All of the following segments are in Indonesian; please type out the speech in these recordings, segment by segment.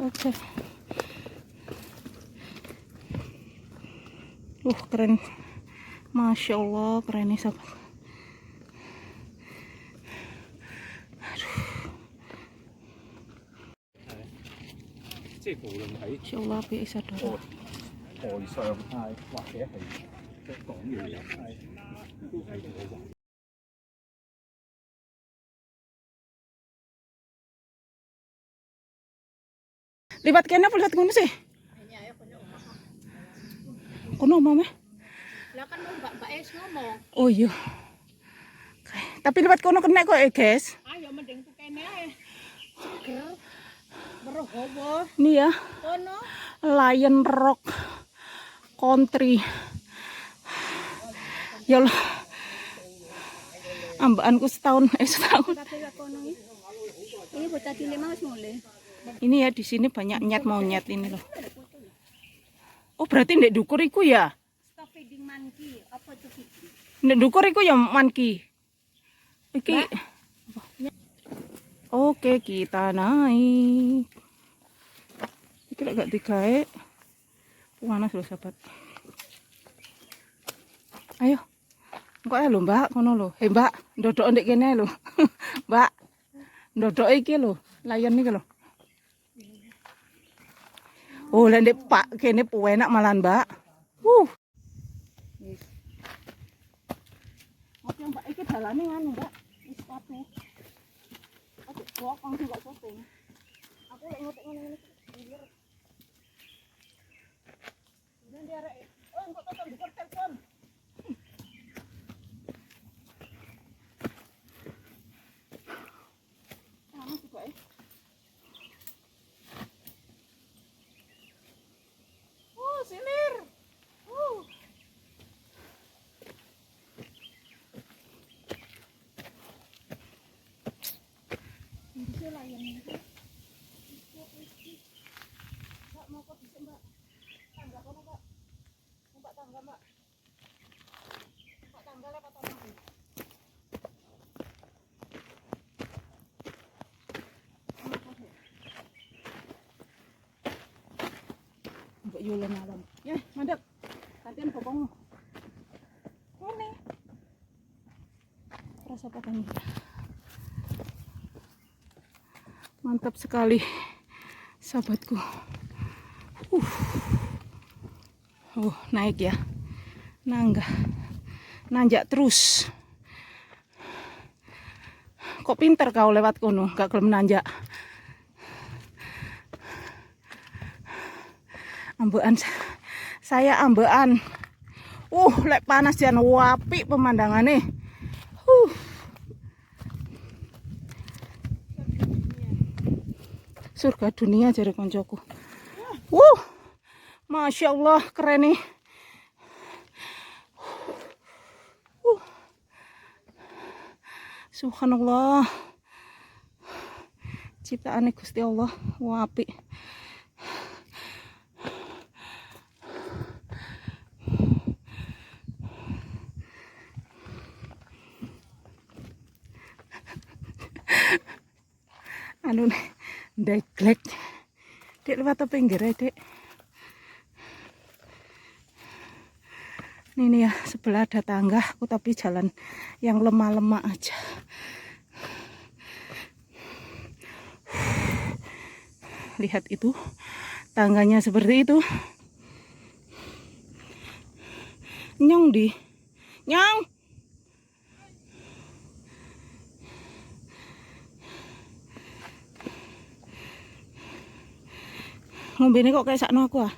Oke. Keren. Masya Allah, keren nih sahabat. Masya Allah, bisa dorong. 台上或者係即係講嘅嘢都係好玩。Libat kena apa lihat kono sih? Kono mama? Lah kan Mbak Es ngomong. Oh iya. Tapi libat kono kena kok guys. Ayo mending tuh kene ae. Seger. Berhawa. Ini ya. Kono. Lion Rock Country. Ya Allah. Ambaanku setahun. Ini buat tadi 5 wis mulai. Ini ya di sini banyak nyet monyet ini loh. Oh berarti ndek dukur iku ya? Stop feeding monkey. Apa itu feeding? Ndek dukur iku ya monkey. Iki. Oke, kita naik. Iki lek gak digawe. Panas loh sahabat. Ayo. Kok ya lho Mbak, kono lho. Mbak, ndodok ndek kene lho. Mbak. Ndodok iki lho, layan iki lho. Oh, lek ndek Pak kene enak malahan, Mbak. Oke, Mbak, iki dalane nganu, Mbak. Wis kabeh. Oke, kok langsung gak syuting. Aku lek ngotek ngene-ngene iki. Jangan diarek. Oh, kok telepon di telepon. Silir. Bisa lah yang ini. Mbak mau kok bisa Mbak? Tangga kono Mbak. Mbak tangga Mbak. Mbak tangga lewat orang. Mbak Yola malam. Ya, mandek. Gantian bokongmu. Ini. Rasa apa kan? Mantap sekali, sahabatku. Naik ya. Nanjak terus. Kok pinter kau lewat kono, gak gelem nanjak. Ambean saya ambean. Lek panas jan wapi pemandangannya. Surga dunia jare koncoku. Masya Allah, keren nih. Subhanallah. Ciptaan Gusti Allah, wapi. Anu nih, deglek. Dek lewat apa pinggir ya, Dek? Ini ya, sebelah ada tangga, aku tapi jalan yang lemah-lemah aja. Lihat itu, tangganya seperti itu. Nyong di. Nyong. Ngombe ini kok kayak sakno aku ah.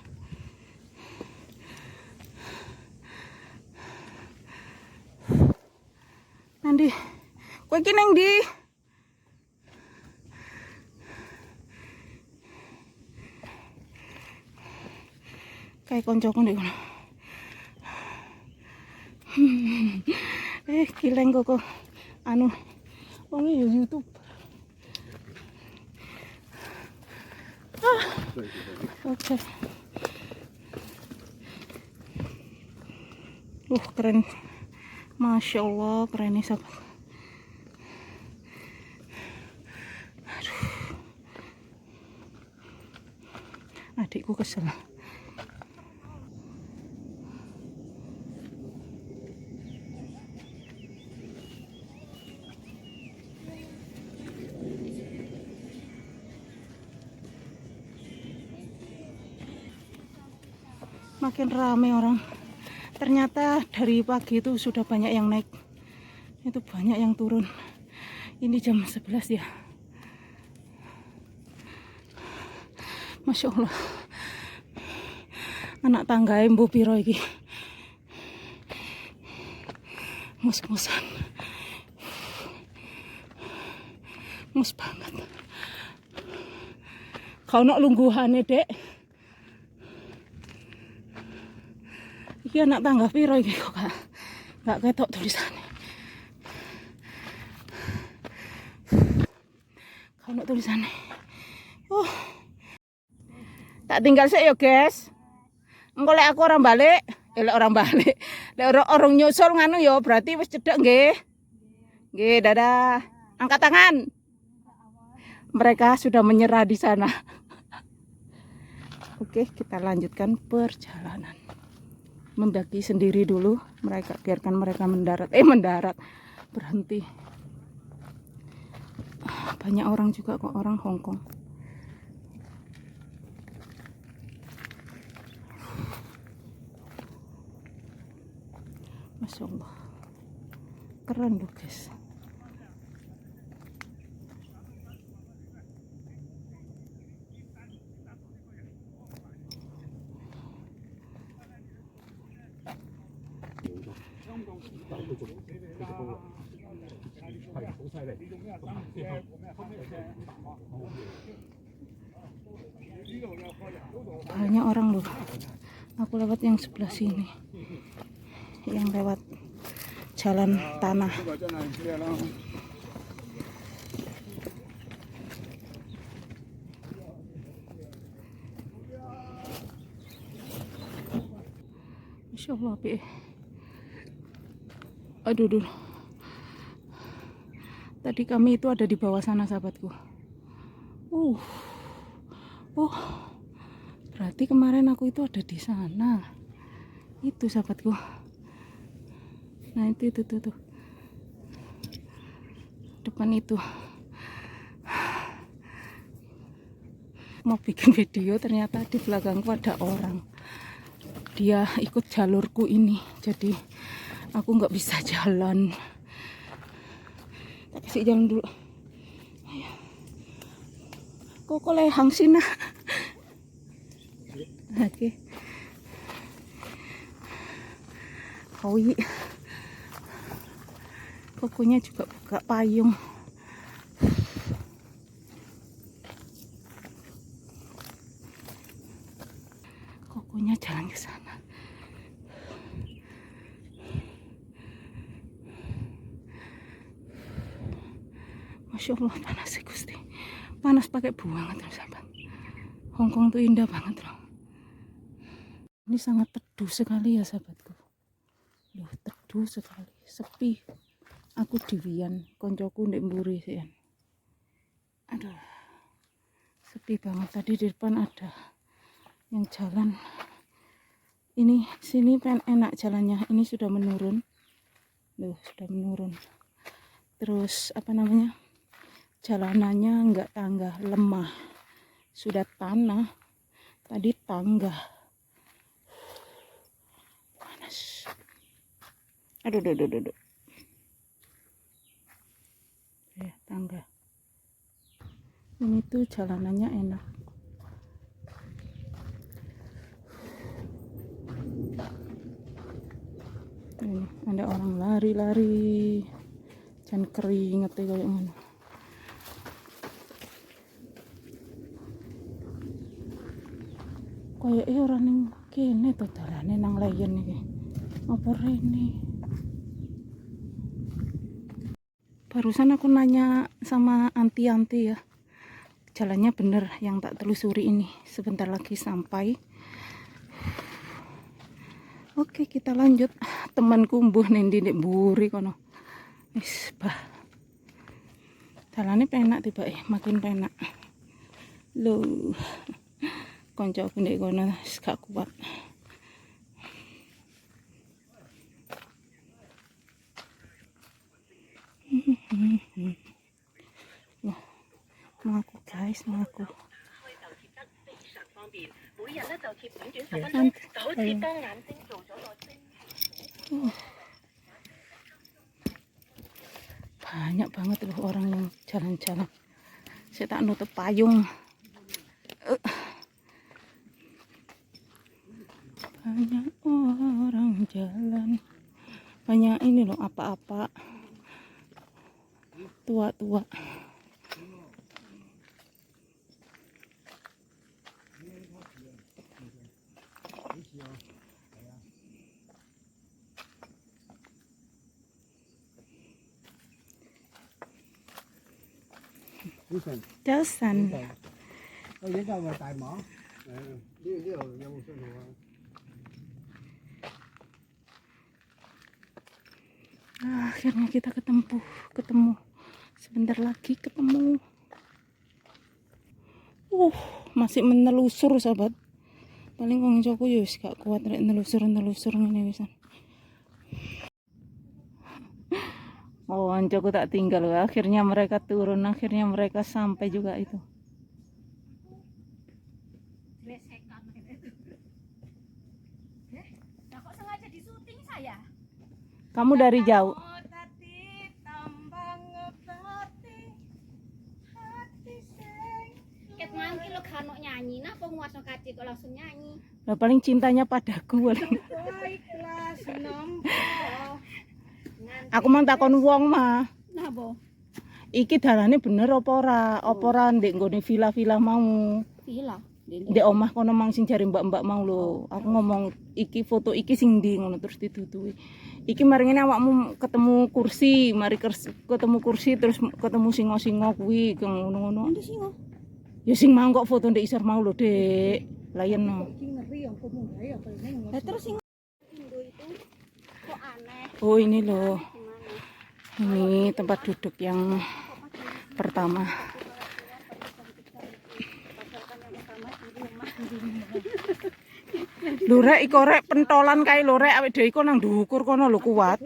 Nanti kowe iki nang ndi? Kayak koncoku ndek kono. Kileng kok anu wong YouTube. Oke. Keren. Masya Allah, keren nih sahabat. Adikku kesel. Makin rame orang. Ternyata dari pagi itu sudah banyak yang naik. Itu banyak yang turun. Ini jam 11 ya. Masya Allah. Anak tangga Mbu Piro iki. Mus-musan. Mus banget. Kau nak lungguhane, Dek. Iki anak tangga piro iki kok gak ketok tulisannya. Kau nak tulisannya. Tak tinggal sih yo, guys. Engko lek aku orang balik, lek orang nyusul nganu yo berarti wis cedek nggih. Nggih, dadah. Angkat tangan. Mereka sudah menyerah di sana. Oke, kita lanjutkan perjalanan. Mendaki sendiri dulu, biarkan mereka mendarat. Berhenti. Banyak orang juga kok, orang Hong Kong. Masya Allah, keren loh guys. Banyak orang loh. Aku lewat yang sebelah sini, yang lewat jalan tanah. Masya Allah, aduh. Tadi kami itu ada di bawah sana, sahabatku. Berarti kemarin aku itu ada di sana. Itu, sahabatku. Nah, itu tuh. Depan itu. Mau bikin video, ternyata di belakangku ada orang. Dia ikut jalurku ini, jadi aku nggak bisa jalan. Tak kasih jalan dulu. Ayo. Kok lehang sini? Oke. Koi. Kokonya juga buka payung. Kokonya jalan ke sana. Masya Allah, panas sih Gusti. Panas pakai buang terus, sahabat. Hong Kong tuh indah banget loh. Ini sangat teduh sekali ya, sahabatku. Loh, teduh sekali, sepi. Aku diwian, koncoku ndek mburi sih. Aduh, sepi banget. Tadi di depan ada yang jalan. Ini sini pengen enak jalannya. Ini sudah menurun. Loh, sudah menurun. Terus apa namanya? Jalanannya enggak tangga, lemah. Sudah tanah. Tadi tangga. Panas. Aduh. Ya, tangga. Ini tuh jalanannya enak. Ini ada orang lari-lari. Jangan keringet kayak mana. Kayak orang ning kene to dalane nang layan iki. Apa rene? Barusan aku nanya sama anti-anti ya. Jalannya bener yang tak telusuri ini. Sebentar lagi sampai. Oke, kita lanjut. Temanku mbuh nendi ndek mburi kono. Wis bah. Jalannya penak tiba makin penak. Loh. koncoku ndek kono wis gak kuat. Wah, melaku guys, melaku. Banyak banget loh orang yang jalan-jalan. Saya tak nutup payung. Banyak orang jalan. Banyak ini loh apa-apa. Tua-tua. Dosan. Akhirnya kita ketemu. Sebentar lagi ketemu. Masih menelusur sahabat. Paling wong Joko ya wis gak kuat rek nelusur ngene wisan. Oh, Joko tak tinggal loh. Akhirnya mereka turun, akhirnya mereka sampai juga itu. Nah, kok sengaja disuting saya? Kamu dari jauh. Ket mangki lo kano nyanyi, nah penguasa kaci kok langsung nyanyi. Lah paling cintanya padaku. Ikhlas nompo. Aku mang takon wong mah. Nah, Bo. Iki dalane bener apa ora? Apa ora ndek nggone villa-villa mau? Villa. Ndek omah kono mang sing jare mbak-mbak mau lho. Aku ngomong iki foto iki sing ndi ngono terus ditutuhi. Iki mari ngene awakmu ketemu kursi, ketemu kursi terus ketemu singo-singo kuwi ngono-ngono. Ndi singo? Ya sing mau kok foto ndek isor mau lho, Dek. Layan no. Lah terus singo Indo itu kok aneh. Oh, ini loh. Ini tempat duduk yang pertama. Lho rek iko rek pentolan kae lho rek awake dhewe iko nang dhukur kono lho kuat.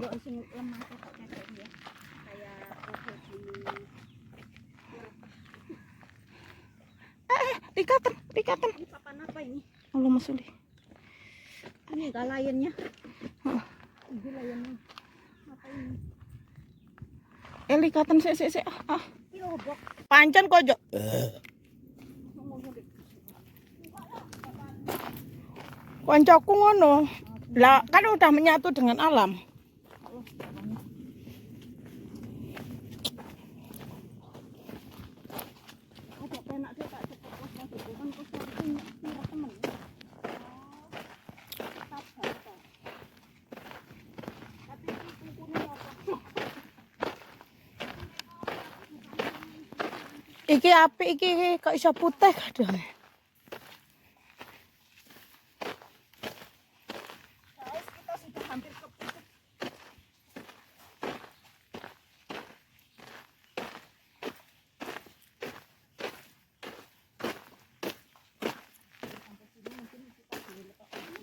Likatan. Ini papan apa ini? Allah masuli. Ini enggak layannya. Ini layannya. Apa ini? Likatan sik. Ini lobok. Pancen kok. Koncoku ngono. Lah kan udah menyatu dengan alam. Ada penak dia tak cepat kan temen. Iki apik iki kok iso putih kadang. Guys, kita sudah hampir ke puncak.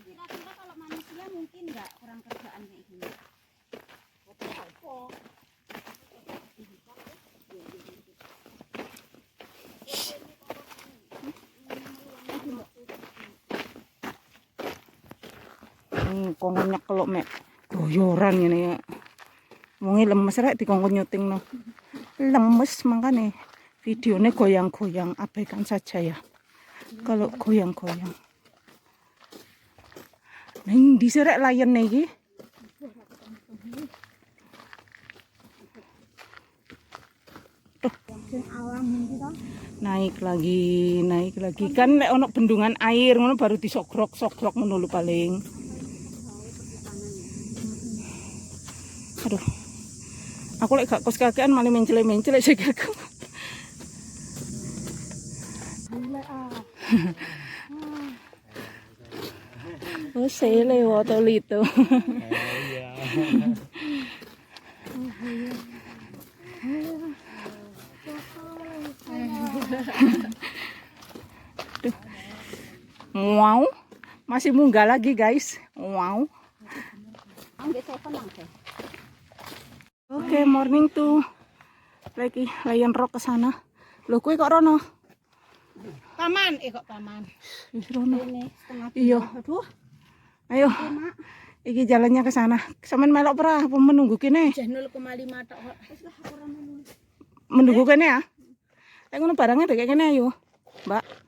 Kira-kira kalau manusia mungkin nggak kurang kerjaan kayak gini. Kongkon nyekelok mek goyoran ngene ya. Wonge lemes rek dikongkon nyutingno. Lemes makane videonya goyang-goyang, abaikan saja ya. Kalau goyang-goyang. Ning diserek layene iki. Naik lagi kan lek ono bendungan air ngono baru disogrok ngono lho paling. Aduh. Aku lek gak kos kakean malah mencele-mencele sikilku. Oh, sele wato lito. Wow. Masih munggah lagi, guys. Wow. Oke, morning tuh. Lagi Lion Rock ke sana. Loh, kue kok rono? Taman, kok taman. Wis rono. Ini setengah. Iya. Aduh, Ayo. Mak. Iki jalannya ke sana. Sampeyan melok pra apa menunggu kene? Jah 0,5 tok kok. Menunggu kene ya. Lek ngono barangnya kayak kene ayo. Mbak.